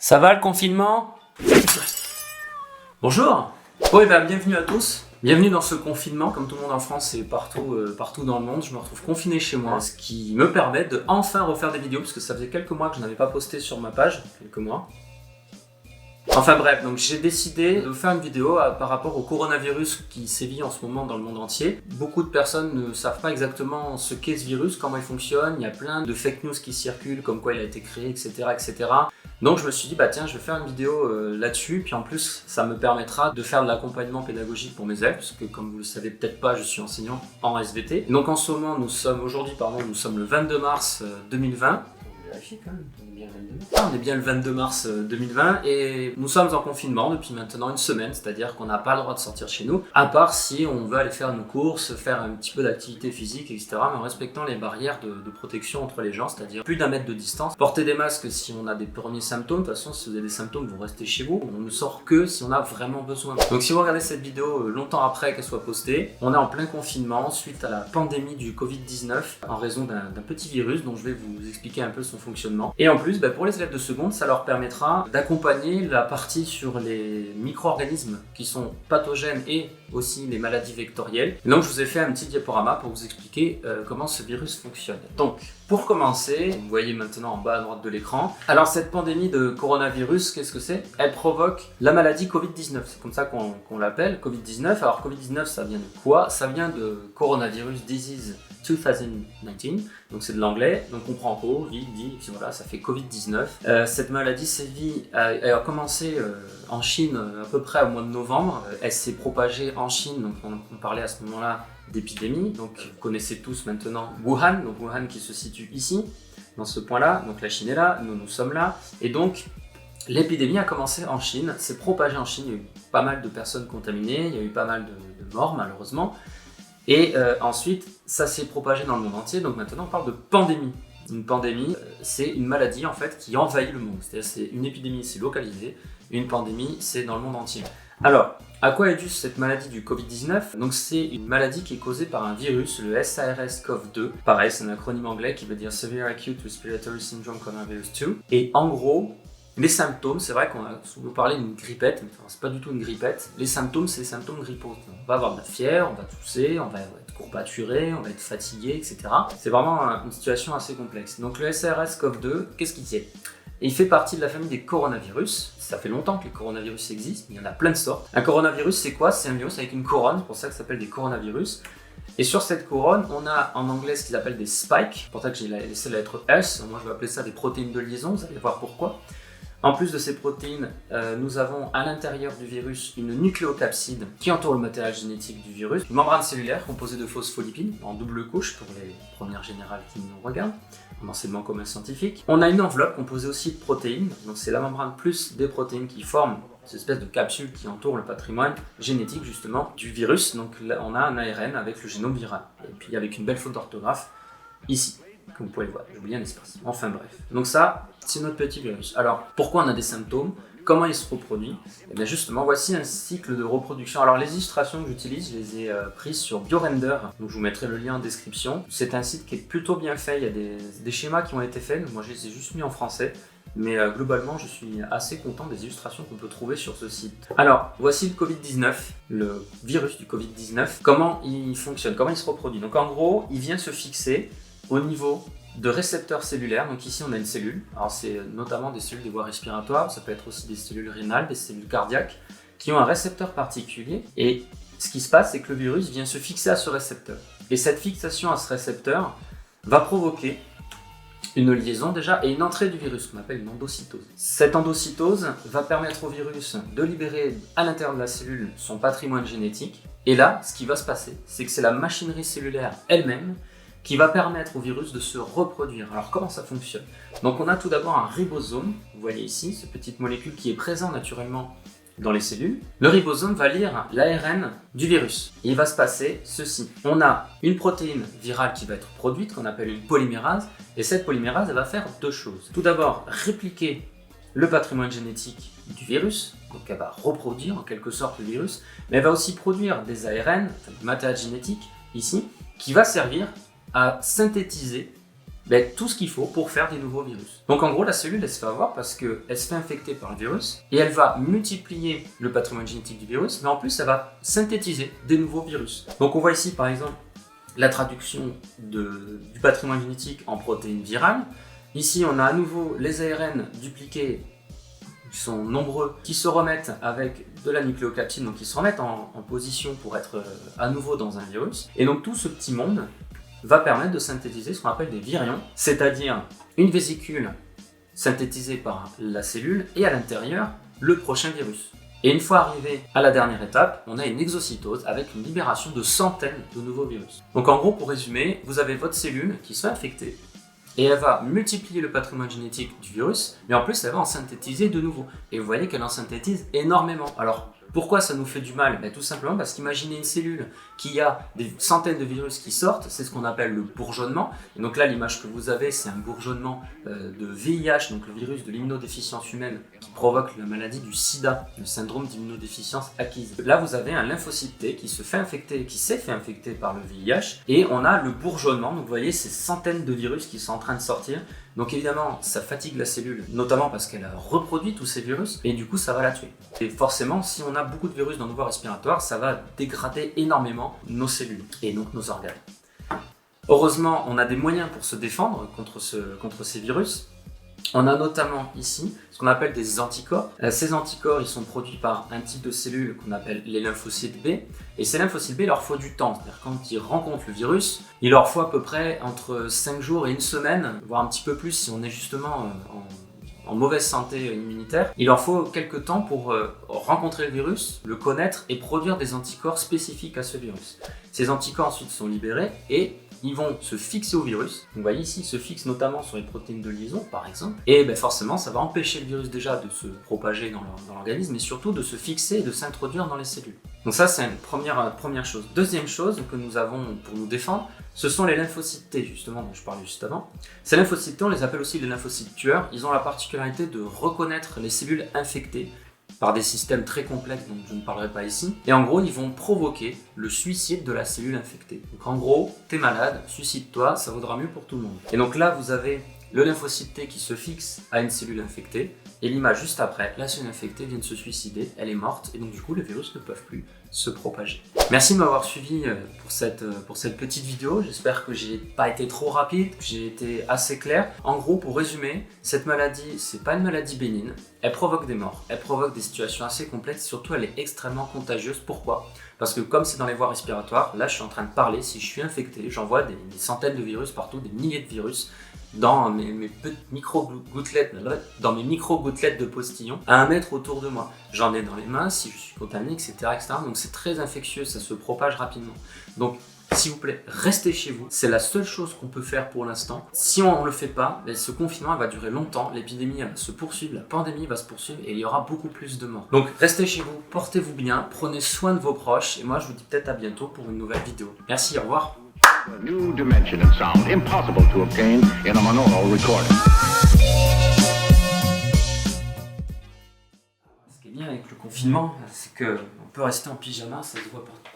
Ça va le confinement? Bonjour. Bon, et ben, bienvenue à tous. Bienvenue dans ce confinement, comme tout le monde en France et partout dans le monde. Je me retrouve confiné chez moi, ce qui me permet de enfin refaire des vidéos, parce que ça faisait quelques mois que je n'avais pas posté sur ma page, quelques mois. Enfin bref, donc j'ai décidé de faire une vidéo par rapport au coronavirus qui sévit en ce moment dans le monde entier. Beaucoup de personnes ne savent pas exactement ce qu'est ce virus, comment il fonctionne. Il y a plein de fake news qui circulent, comme quoi il a été créé, etc. etc. Donc je me suis dit, bah tiens, je vais faire une vidéo là-dessus, puis en plus ça me permettra de faire de l'accompagnement pédagogique pour mes élèves, parce que comme vous le savez peut-être pas, je suis enseignant en SVT. Donc en ce moment, nous sommes le 22 mars 2020. Vérifier quand même, on est bien le 22 mars 2020 et nous sommes en confinement depuis maintenant une semaine, c'est-à-dire qu'on n'a pas le droit de sortir chez nous, à part si on veut aller faire nos courses, faire un petit peu d'activité physique, etc. mais en respectant les barrières de protection entre les gens, c'est-à-dire plus d'1 mètre de distance. Porter des masques si on a des premiers symptômes, de toute façon si vous avez des symptômes, vous restez chez vous, on ne sort que si on a vraiment besoin. Donc si vous regardez cette vidéo longtemps après qu'elle soit postée, on est en plein confinement suite à la pandémie du Covid-19 en raison d'un petit virus dont je vais vous expliquer un peu son fonctionnement. Et en plus, pour les élèves de seconde, ça leur permettra d'accompagner la partie sur les micro-organismes qui sont pathogènes et aussi les maladies vectorielles. Et donc je vous ai fait un petit diaporama pour vous expliquer comment ce virus fonctionne. Donc pour commencer, vous voyez maintenant en bas à droite de l'écran, alors cette pandémie de coronavirus, qu'est-ce que c'est? Elle provoque la maladie Covid-19, c'est comme ça qu'on l'appelle, Covid-19. Alors Covid-19, ça vient de quoi? Ça vient de Coronavirus Disease 2019, donc c'est de l'anglais, donc on prend COVID, et puis voilà, ça fait Covid-19. Cette maladie sévit, elle a commencé en Chine à peu près au mois de novembre, elle s'est propagée en Chine, donc on parlait à ce moment-là d'épidémie, donc vous connaissez tous maintenant Wuhan, donc Wuhan qui se situe ici, dans ce point-là, donc la Chine est là, nous sommes là, et donc l'épidémie a commencé en Chine, s'est propagée en Chine, il y a eu pas mal de personnes contaminées, il y a eu pas mal de morts malheureusement, et ensuite ça s'est propagé dans le monde entier, donc maintenant on parle de pandémie. Une pandémie, c'est une maladie en fait qui envahit le monde, c'est-à-dire c'est une épidémie, c'est localisé, une pandémie, c'est dans le monde entier. Alors, à quoi est due cette maladie du Covid-19? Donc c'est une maladie qui est causée par un virus, le SARS-CoV-2. Pareil, c'est un acronyme anglais qui veut dire Severe Acute Respiratory Syndrome Coronavirus 2. Et en gros, les symptômes, c'est vrai qu'on a souvent parlé d'une grippette, mais c'est pas du tout une grippette. Les symptômes, c'est les symptômes grippaux. On va avoir de la fièvre, on va tousser, on va être courbaturé, on va être fatigué, etc. C'est vraiment une situation assez complexe. Donc le SARS-CoV-2, qu'est-ce qu'il fait? Et il fait partie de la famille des coronavirus. Ça fait longtemps que les coronavirus existent, mais il y en a plein de sortes. Un coronavirus, c'est quoi? C'est un virus avec une couronne, c'est pour ça que ça s'appelle des coronavirus. Et sur cette couronne, on a en anglais ce qu'ils appellent des spikes, c'est pour ça que j'ai laissé la lettre S, moi je vais appeler ça des protéines de liaison, vous allez voir pourquoi. En plus de ces protéines, nous avons à l'intérieur du virus une nucléocapside qui entoure le matériel génétique du virus, une membrane cellulaire composée de phospholipides en double couche pour les premières générales qui nous regardent, en enseignement commun scientifique. On a une enveloppe composée aussi de protéines, donc c'est la membrane plus des protéines qui forment cette espèce de capsule qui entoure le patrimoine génétique justement du virus. Donc là, on a un ARN avec le génome viral, et puis avec une belle faute d'orthographe ici. Comme vous pouvez le voir, j'ai oublié un espace. Enfin bref. Donc ça, c'est notre petit virus. Alors, pourquoi on a des symptômes? Comment il se reproduit? Et bien justement, voici un cycle de reproduction. Alors les illustrations que j'utilise, je les ai prises sur BioRender, donc je vous mettrai le lien en description. C'est un site qui est plutôt bien fait, il y a des schémas qui ont été faits, donc moi je les ai juste mis en français. Mais globalement, je suis assez content des illustrations qu'on peut trouver sur ce site. Alors, voici le Covid-19, le virus du Covid-19. Comment il fonctionne? Comment il se reproduit? Donc en gros, il vient se fixer au niveau de récepteurs cellulaires. Donc ici on a une cellule, alors c'est notamment des cellules des voies respiratoires, ça peut être aussi des cellules rénales, des cellules cardiaques, qui ont un récepteur particulier, et ce qui se passe c'est que le virus vient se fixer à ce récepteur. Et cette fixation à ce récepteur va provoquer une liaison déjà et une entrée du virus qu'on appelle une endocytose. Cette endocytose va permettre au virus de libérer à l'intérieur de la cellule son patrimoine génétique, et là ce qui va se passer c'est que c'est la machinerie cellulaire elle-même qui va permettre au virus de se reproduire. Alors comment ça fonctionne? Donc on a tout d'abord un ribosome, vous voyez ici, cette petite molécule qui est présente naturellement dans les cellules. Le ribosome va lire l'ARN du virus. Et il va se passer ceci. On a une protéine virale qui va être produite, qu'on appelle une polymérase, et cette polymérase elle va faire deux choses. Tout d'abord, répliquer le patrimoine génétique du virus, donc elle va reproduire en quelque sorte le virus, mais elle va aussi produire des ARN, enfin, du matériel génétique, ici, qui va servir à synthétiser tout ce qu'il faut pour faire des nouveaux virus. Donc en gros, la cellule, elle se fait avoir parce qu'elle se fait infecter par le virus et elle va multiplier le patrimoine génétique du virus, mais en plus, elle va synthétiser des nouveaux virus. Donc on voit ici, par exemple, la traduction du patrimoine génétique en protéines virales. Ici, on a à nouveau les ARN dupliqués, qui sont nombreux, qui se remettent avec de la nucléocapside, donc qui se remettent en position pour être à nouveau dans un virus. Et donc tout ce petit monde va permettre de synthétiser ce qu'on appelle des virions, c'est-à-dire une vésicule synthétisée par la cellule et à l'intérieur le prochain virus. Et une fois arrivé à la dernière étape, on a une exocytose avec une libération de centaines de nouveaux virus. Donc en gros, pour résumer, vous avez votre cellule qui se fait infecter et elle va multiplier le patrimoine génétique du virus, mais en plus elle va en synthétiser de nouveau. Et vous voyez qu'elle en synthétise énormément. Alors pourquoi ça nous fait du mal? Tout simplement parce qu'imaginez une cellule qui a des centaines de virus qui sortent, c'est ce qu'on appelle le bourgeonnement. Et donc là, l'image que vous avez, c'est un bourgeonnement de VIH, donc le virus de l'immunodéficience humaine, qui provoque la maladie du sida, le syndrome d'immunodéficience acquise. Là, vous avez un lymphocyte T qui se fait infecter, qui s'est fait infecter par le VIH, et on a le bourgeonnement. Donc vous voyez ces centaines de virus qui sont en train de sortir. Donc évidemment, ça fatigue la cellule, notamment parce qu'elle a reproduit tous ces virus, et du coup, ça va la tuer. Et forcément, si on a beaucoup de virus dans nos voies respiratoires, ça va dégrader énormément nos cellules, et donc nos organes. Heureusement, on a des moyens pour se défendre contre ces virus. On a notamment ici ce qu'on appelle des anticorps. Ces anticorps, ils sont produits par un type de cellule qu'on appelle les lymphocytes B. Et ces lymphocytes B, il leur faut du temps. C'est-à-dire quand ils rencontrent le virus, il leur faut à peu près entre 5 jours et une semaine, voire un petit peu plus si on est justement en mauvaise santé immunitaire. Il leur faut quelques temps pour rencontrer le virus, le connaître et produire des anticorps spécifiques à ce virus. Ces anticorps ensuite sont libérés et ils vont se fixer au virus. Vous voyez ici, ils se fixent notamment sur les protéines de liaison, par exemple. Et forcément, ça va empêcher le virus déjà de se propager dans l'organisme, mais surtout de se fixer et de s'introduire dans les cellules. Donc ça, c'est une première chose. Deuxième chose que nous avons pour nous défendre, ce sont les lymphocytes T, justement, dont je parlais juste avant. Ces lymphocytes T, on les appelle aussi les lymphocytes tueurs. Ils ont la particularité de reconnaître les cellules infectées par des systèmes très complexes dont je ne parlerai pas ici. Et en gros, ils vont provoquer le suicide de la cellule infectée. Donc en gros, t'es malade, suicide-toi, ça vaudra mieux pour tout le monde. Et donc là, vous avez le lymphocyte T qui se fixe à une cellule infectée, et l'image juste après, la cellule infectée vient de se suicider, elle est morte, et donc du coup, les virus ne peuvent plus se propager. Merci de m'avoir suivi pour cette petite vidéo. J'espère que j'ai pas été trop rapide, que j'ai été assez clair. En gros, pour résumer, cette maladie, c'est pas une maladie bénigne. Elle provoque des morts, elle provoque des situations assez complexes, surtout elle est extrêmement contagieuse. Pourquoi? Parce que comme c'est dans les voies respiratoires, là je suis en train de parler, si je suis infecté, j'envoie des centaines de virus partout, des milliers de virus dans mes petites micro-gouttelettes, de postillons à 1 mètre autour de moi. J'en ai dans les mains si je suis contaminé, etc. Donc c'est très infectieux, ça se propage rapidement. Donc s'il vous plaît, restez chez vous. C'est la seule chose qu'on peut faire pour l'instant. Si on ne le fait pas, ce confinement va durer longtemps. L'épidémie va se poursuivre, la pandémie va se poursuivre et il y aura beaucoup plus de morts. Donc restez chez vous, portez-vous bien, prenez soin de vos proches et moi je vous dis peut-être à bientôt pour une nouvelle vidéo. Merci, au revoir. A new dimension in sound, impossible to obtain in a monaural recording. Ce qui est bien avec le confinement, c'est qu'on peut rester en pyjama, ça se voit partout.